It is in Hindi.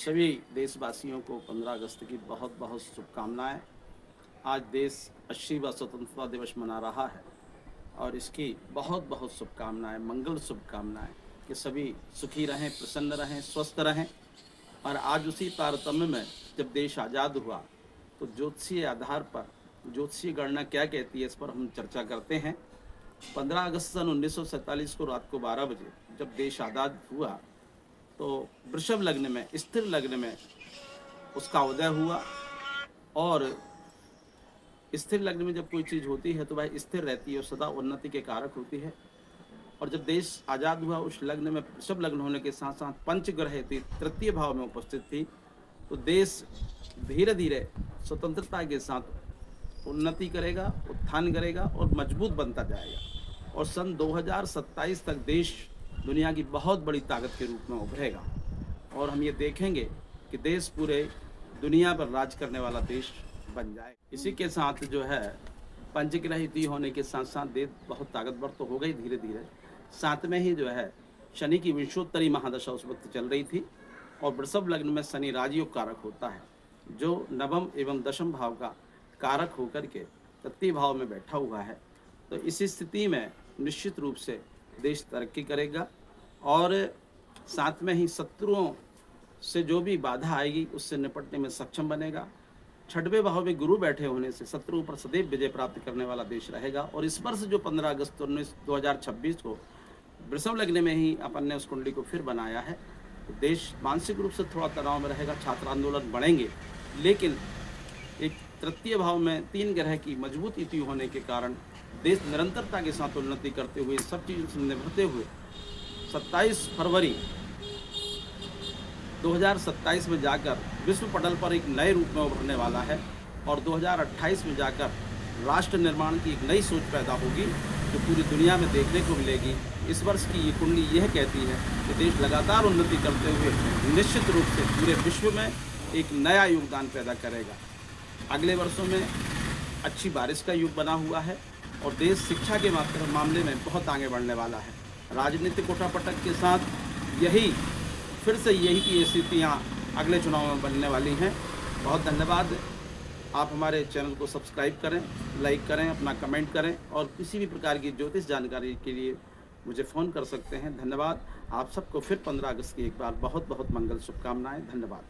सभी देशवासियों को 15 अगस्त की बहुत बहुत शुभकामनाएं। आज देश 80वां स्वतंत्रता दिवस मना रहा है और इसकी बहुत बहुत शुभकामनाएं, मंगल शुभकामनाएं कि सभी सुखी रहें, प्रसन्न रहें, स्वस्थ रहें। और आज उसी तारतम्य में जब देश आज़ाद हुआ तो ज्योतिषीय आधार पर ज्योतिषीय गणना क्या कहती है, इस पर हम चर्चा करते हैं। 15 अगस्त सन 1947 को रात को 12 बजे जब देश आज़ाद हुआ तो वृषभ लग्न में, स्थिर लग्न में उसका उदय हुआ। और स्थिर लग्न में जब कोई चीज़ होती है तो वह स्थिर रहती है और सदा उन्नति के कारक होती है। और जब देश आज़ाद हुआ उस लग्न में वृषभ लग्न होने के साथ साथ पंच ग्रह थी, तृतीय भाव में उपस्थित थी, तो देश धीरे धीरे स्वतंत्रता के साथ उन्नति करेगा, उत्थान करेगा और मजबूत बनता जाएगा। और सन 2027 तक देश दुनिया की बहुत बड़ी ताकत के रूप में उभरेगा और हम ये देखेंगे कि देश पूरे दुनिया पर राज करने वाला देश बन जाए। इसी के साथ जो है पंचग्रह युति होने के साथ साथ देश बहुत ताकतवर तो हो गई धीरे धीरे। साथ में ही जो है शनि की विंशोत्तरी महादशा उस वक्त चल रही थी और वृषभ लग्न में शनि राजयोग कारक होता है, जो नवम एवं दशम भाव का कारक होकर के तृतीय भाव में बैठा हुआ है। तो इस स्थिति में निश्चित रूप से देश तरक्की करेगा और साथ में ही शत्रुओं से जो भी बाधा आएगी उससे निपटने में सक्षम बनेगा। छठवें भाव में गुरु बैठे होने से शत्रुओं पर सदैव विजय प्राप्त करने वाला देश रहेगा। और इस वर्ष जो 15 अगस्त 2026 को वृषभ लग्न में ही अपन ने उस कुंडली को फिर बनाया है, तो देश मानसिक रूप से थोड़ा तनाव में रहेगा, छात्र आंदोलन बढ़ेंगे, लेकिन एक तृतीय भाव में 3 ग्रह की मजबूत युति होने के कारण देश निरंतरता के साथ उन्नति करते हुए सब चीज़ों से निभते हुए 27 फरवरी 2027 में जाकर विश्व पटल पर एक नए रूप में उभरने वाला है और 2028 में जाकर राष्ट्र निर्माण की एक नई सोच पैदा होगी जो पूरी दुनिया में देखने को मिलेगी। इस वर्ष की ये कुंडली यह कहती है कि देश लगातार उन्नति करते हुए निश्चित रूप से पूरे विश्व में एक नया योगदान पैदा करेगा। अगले वर्षों में अच्छी बारिश का युग बना हुआ है और देश शिक्षा के मामले में बहुत आगे बढ़ने वाला है। राजनीतिक उठापटक के साथ फिर से यही की स्थितियाँ अगले चुनाव में बनने वाली हैं। बहुत धन्यवाद। आप हमारे चैनल को सब्सक्राइब करें, लाइक करें, अपना कमेंट करें और किसी भी प्रकार की ज्योतिष जानकारी के लिए मुझे फ़ोन कर सकते हैं। धन्यवाद। आप सबको फिर 15 अगस्त की एक बार बहुत बहुत मंगल शुभकामनाएं। धन्यवाद।